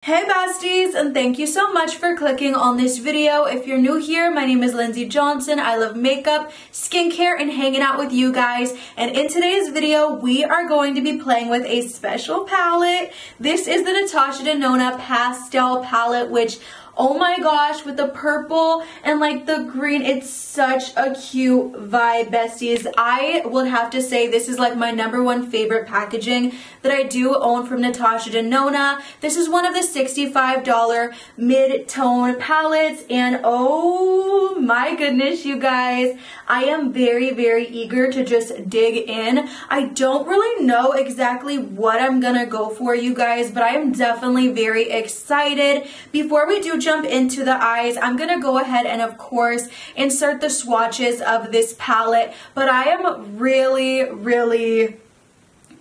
Hey besties, and thank you so much for clicking on this video. If you're new here, my name is Lindsay Johnson. I love makeup, skincare, and hanging out with you guys. And in today's video, we are going to be playing with a special palette. This is the Natasha Denona Pastel palette, which, oh my gosh, with the purple and like the green, it's such a cute vibe, besties. I would have to say this is like my #1 favorite packaging that I do own from Natasha Denona. This is one of the $65 mid-tone palettes, and oh my goodness, you guys, I am very, very eager to just dig in. I don't really know exactly what I'm gonna go for, you guys, but I am definitely very excited. Before we do jump into the eyes, I'm gonna go ahead and of course insert the swatches of this palette, but I am really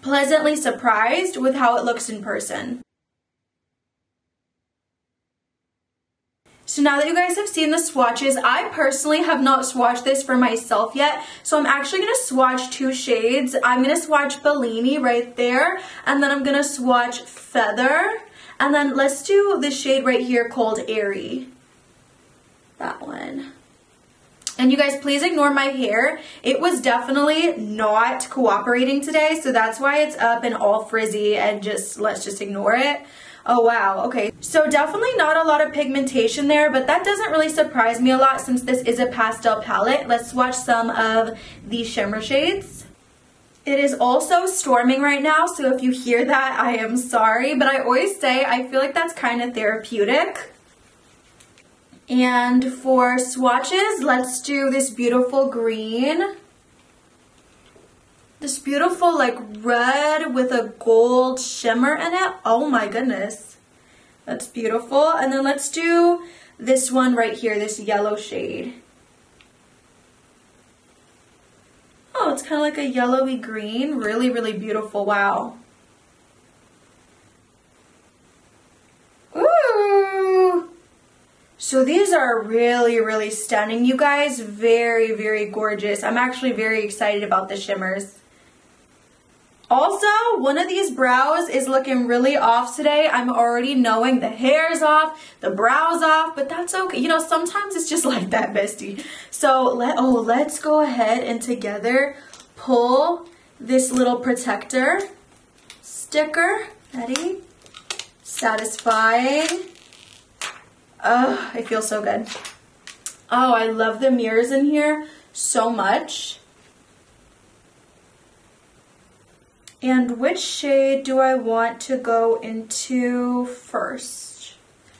pleasantly surprised with how it looks in person. So now that you guys have seen the swatches, I personally have not swatched this for myself yet, so I'm actually going to swatch two shades. I'm going to swatch Bellini right there, and then I'm going to swatch Feather, and then let's do this shade right here called Airy. That one. And you guys, please ignore my hair. It was definitely not cooperating today, so that's why it's up and all frizzy, and let's just ignore it. Oh wow, okay. So definitely not a lot of pigmentation there, but that doesn't really surprise me a lot since this is a pastel palette. Let's swatch some of the shimmer shades. It is also storming right now, so if you hear that, I am sorry, but I always say I feel like that's kind of therapeutic. And for swatches, let's do this beautiful green. This beautiful like red with a gold shimmer in it. Oh my goodness. That's beautiful. And then let's do this one right here, this yellow shade. Oh, it's kind of like a yellowy green. Really beautiful. Wow. Ooh. So these are really stunning, you guys. Very gorgeous. I'm actually very excited about the shimmers. Also, one of these brows is looking really off today. I'm already knowing the hair's off, the brow's off, but that's okay. You know, sometimes it's just like that, bestie. So let's go ahead and together pull this little protector sticker. Ready? Satisfying. Oh, I feel so good. Oh, I love the mirrors in here so much. And which shade do I want to go into first?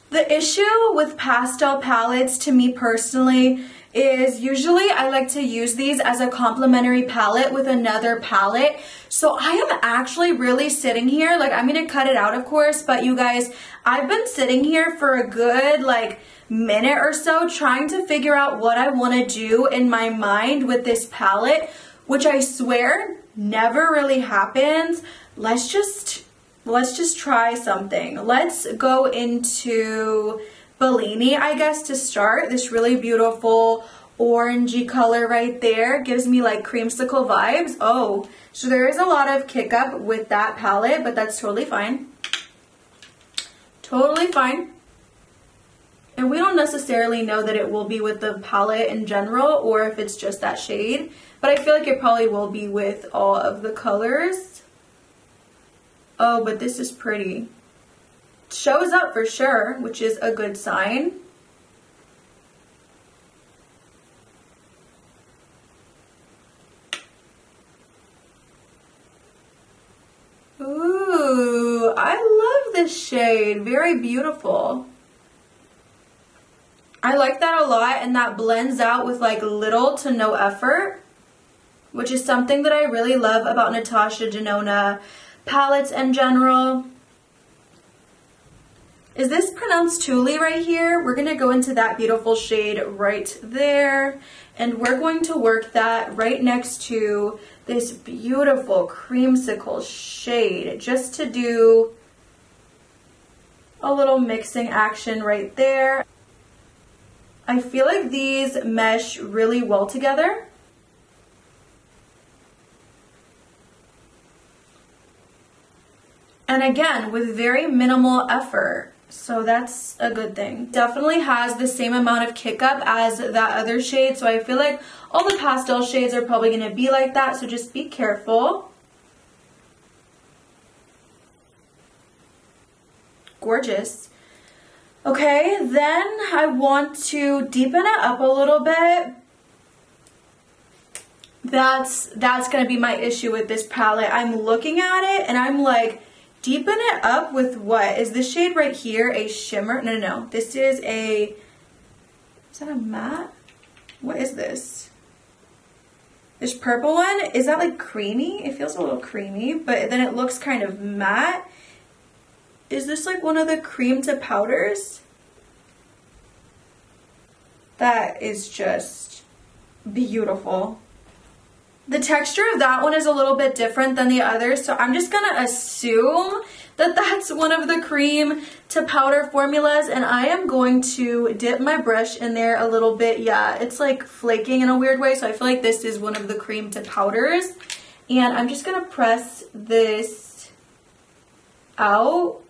The issue with pastel palettes to me personally is usually I like to use these as a complementary palette with another palette. So I am actually really sitting here, like I'm gonna cut it out of course, but you guys, I've been sitting here for a good like minute or so trying to figure out what I wanna do in my mind with this palette, which I swear never really happens. Let's just try something. Let's go into Bellini, I guess, to start. This really beautiful orangey color right there gives me like creamsicle vibes. Oh, so there is a lot of kick up with that palette, but that's totally fine. Totally fine. And we don't necessarily know that it will be with the palette in general or if it's just that shade, but I feel like it probably will be with all of the colors. Oh, but this is pretty. Shows up for sure, which is a good sign. Ooh, I love this shade. Very beautiful. I like that a lot, and that blends out with like little to no effort, which is something that I really love about Natasha Denona palettes in general. Is this pronounced Tule right here? We're gonna go into that beautiful shade right there, and we're going to work that right next to this beautiful creamsicle shade just to do a little mixing action right there. I feel like these mesh really well together. And again, with very minimal effort. So that's a good thing. Definitely has the same amount of kick up as that other shade, so I feel like all the pastel shades are probably going to be like that, so just be careful. Gorgeous. Okay, then I want to deepen it up a little bit. That's going to be my issue with this palette. I'm looking at it and I'm like, deepen it up with what? Is this shade right here a shimmer? No, no, no. This is a, is that a matte? What is this? This purple one, is that like creamy? It feels a little creamy, but then it looks kind of matte. Is this like one of the cream to powders? That is just beautiful. The texture of that one is a little bit different than the others, so I'm just gonna assume that that's one of the cream to powder formulas, and I am going to dip my brush in there a little bit. Yeah, it's like flaking in a weird way, so I feel like this is one of the cream to powders. And I'm just gonna press this out.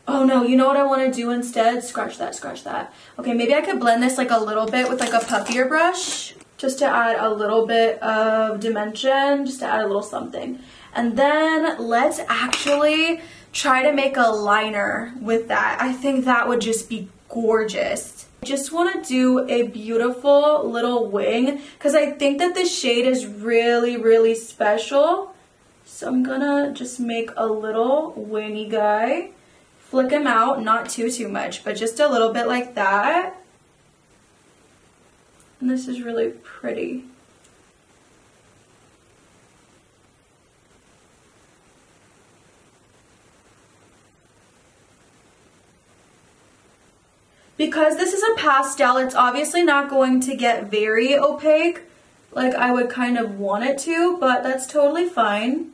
Oh no, you know what I want to do instead? Scratch that, scratch that. Okay, maybe I could blend this like a little bit with like a puffier brush, just to add a little bit of dimension, just to add a little something. And then let's actually try to make a liner with that. I think that would just be gorgeous. I just want to do a beautiful little wing because I think that this shade is really, really special. So I'm gonna just make a little wingy guy. Flick him out, not too much, but just a little bit like that. And this is really pretty. Because this is a pastel, it's obviously not going to get very opaque like I would kind of want it to, but that's totally fine.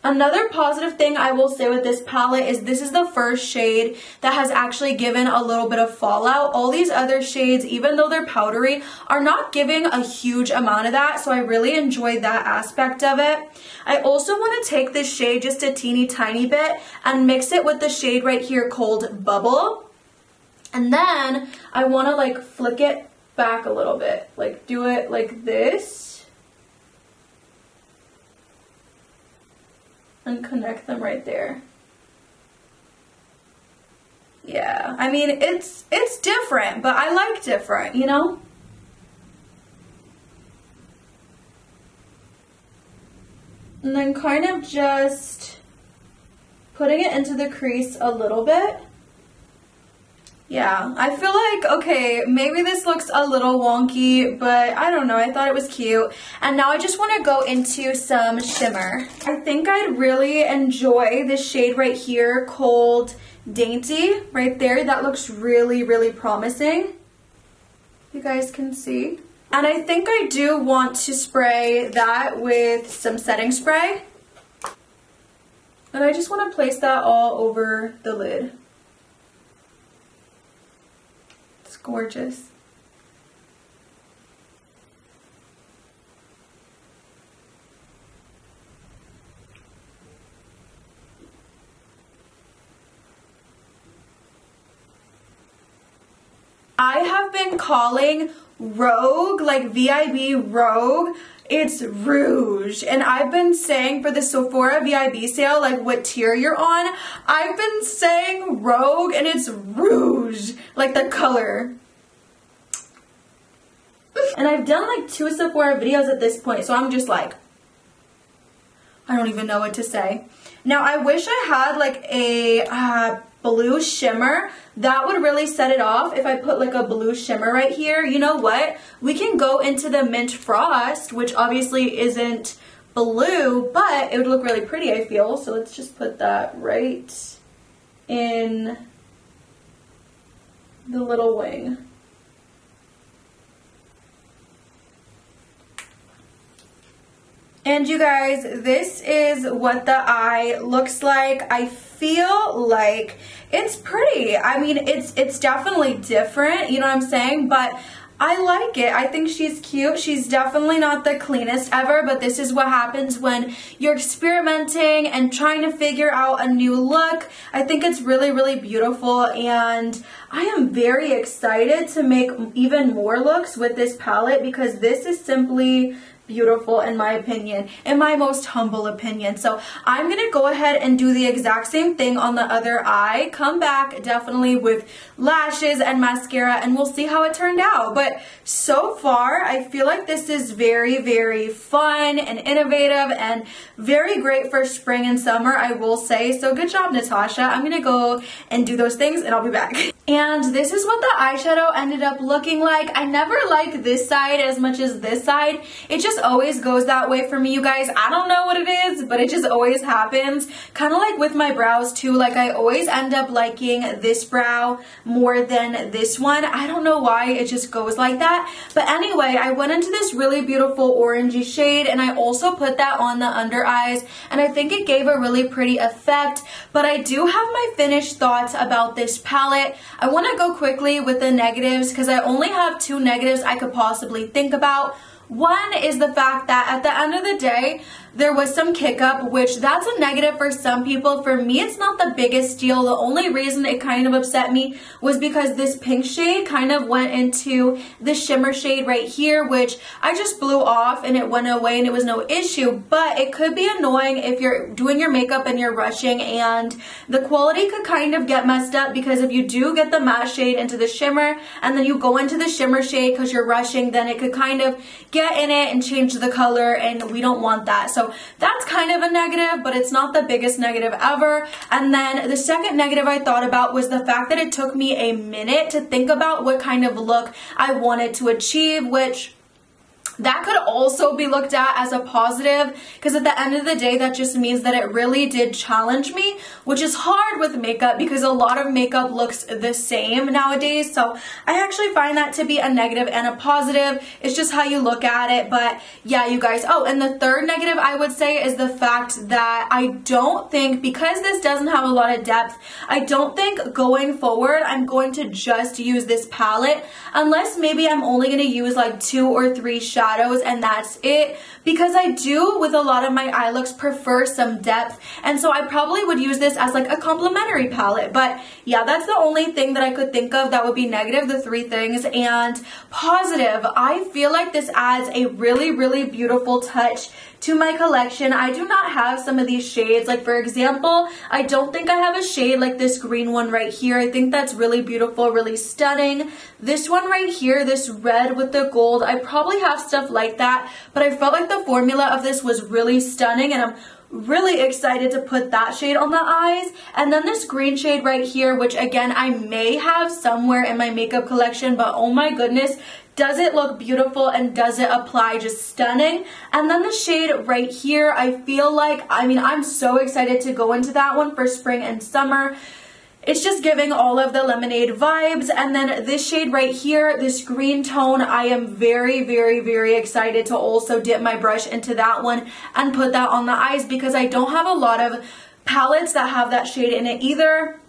Another positive thing I will say with this palette is this is the first shade that has actually given a little bit of fallout. All these other shades, even though they're powdery, are not giving a huge amount of that, so I really enjoyed that aspect of it. I also want to take this shade just a teeny tiny bit and mix it with the shade right here called Bubble. And then I want to like flick it back a little bit, like do it like this. And connect them right there. Yeah, I mean, it's different, but I like different, you know? And then kind of just putting it into the crease a little bit. Yeah, I feel like, okay, maybe this looks a little wonky, but I don't know, I thought it was cute. And now I just want to go into some shimmer. I think I'd really enjoy this shade right here called Dainty, right there. That looks really, really promising. You guys can see. And I think I do want to spray that with some setting spray. And I just want to place that all over the lid. Gorgeous. I have been calling Rogue, like VIB Rogue, it's rouge. And I've been saying for the Sephora VIB sale, like what tier you're on, I've been saying Rogue and it's rouge, like the color. And I've done like 2 Sephora videos at this point, so I'm just like, I don't even know what to say. Now I wish I had like a blue shimmer. That would really set it off if I put like a blue shimmer right here. You know what? We can go into the Mint Frost, which obviously isn't blue, but it would look really pretty, I feel. So let's just put that right in the little wing. And you guys, this is what the eye looks like. I feel like it's pretty. I mean, it's definitely different, you know what I'm saying? But I like it. I think she's cute. She's definitely not the cleanest ever, but this is what happens when you're experimenting and trying to figure out a new look. I think it's really, really beautiful, and I am very excited to make even more looks with this palette because this is simply beautiful in my opinion, in my most humble opinion. So I'm gonna go ahead and do the exact same thing on the other eye, come back definitely with lashes and mascara, and we'll see how it turned out. But so far I feel like this is very, very fun and innovative and very great for spring and summer, I will say. So good job, Natasha. I'm gonna go and do those things and I'll be back. And this is what the eyeshadow ended up looking like. I never like this side as much as this side. It just always goes that way for me, you guys. I don't know what it is, but it just always happens. Kind of like with my brows too. Like I always end up liking this brow more than this one. I don't know why, it just goes like that. But anyway, I went into this really beautiful orangey shade, and I also put that on the under eyes, and I think it gave a really pretty effect. But I do have my finished thoughts about this palette. I want to go quickly with the negatives because I only have 2 negatives I could possibly think about. One is the fact that at the end of the day, there was some kick up, which that's a negative for some people. For me, it's not the biggest deal. The only reason it kind of upset me was because this pink shade kind of went into the shimmer shade right here, which I just blew off and it went away and it was no issue. But it could be annoying if you're doing your makeup and you're rushing, and the quality could kind of get messed up because if you do get the matte shade into the shimmer and then you go into the shimmer shade because you're rushing, then it could kind of get in it and change the color, and we don't want that. So that's kind of a negative, but it's not the biggest negative ever. And then the second negative I thought about was the fact that it took me a minute to think about what kind of look I wanted to achieve, which that could also be looked at as a positive, because at the end of the day, that just means that it really did challenge me, which is hard with makeup because a lot of makeup looks the same nowadays. So I actually find that to be a negative and a positive. It's just how you look at it. But yeah, you guys. Oh, and the third negative I would say is the fact that I don't think, because this doesn't have a lot of depth, I don't think going forward I'm going to just use this palette, unless maybe I'm only going to use like 2 or 3 shadows and that's it, because I do with a lot of my eye looks prefer some depth, and so I probably would use this as like a complementary palette. But yeah, that's the only thing that I could think of that would be negative, the 3 things. And positive, I feel like this adds a really, really beautiful touch to my collection. I do not have some of these shades. Like for example, I don't think I have a shade like this green one right here. I think that's really beautiful, really stunning. This one right here, this red with the gold, I probably have stuff like that, but I felt like the formula of this was really stunning, and I'm really excited to put that shade on the eyes. And then this green shade right here, which again I may have somewhere in my makeup collection, but oh my goodness, does it look beautiful and does it apply just stunning. And then the shade right here, I feel like, I mean, I'm so excited to go into that one for spring and summer. It's just giving all of the lemonade vibes. And then this shade right here, this green tone, I am very, very, very excited to also dip my brush into that one and put that on the eyes, because I don't have a lot of palettes that have that shade in it either.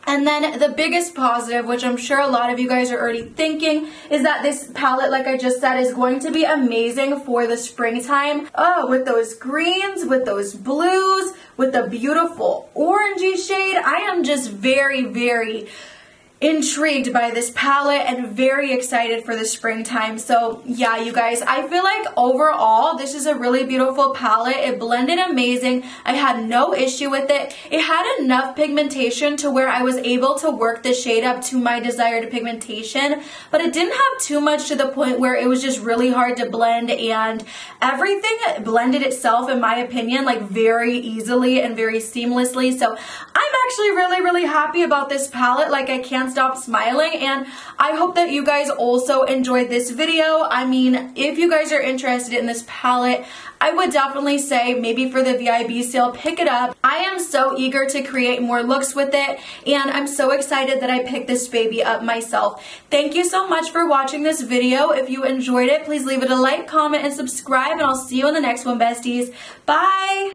And then the biggest positive, which I'm sure a lot of you guys are already thinking, is that this palette, like I just said, is going to be amazing for the springtime. Oh, with those greens, with those blues, with the beautiful orangey shade. I am just very, very intrigued by this palette and very excited for the springtime. So yeah, you guys, I feel like overall this is a really beautiful palette. It blended amazing. I had no issue with it. It had enough pigmentation to where I was able to work the shade up to my desired pigmentation, but it didn't have too much to the point where it was just really hard to blend, and everything blended itself, in my opinion, like very easily and very seamlessly. So I'm actually really, really happy about this palette. Like, I can't can't stop smiling, and I hope that you guys also enjoyed this video. I mean, if you guys are interested in this palette, I would definitely say maybe for the VIB sale, pick it up. I am so eager to create more looks with it, and I'm so excited that I picked this baby up myself. Thank you so much for watching this video. If you enjoyed it, please leave it a like, comment, and subscribe, and I'll see you in the next one, besties. Bye!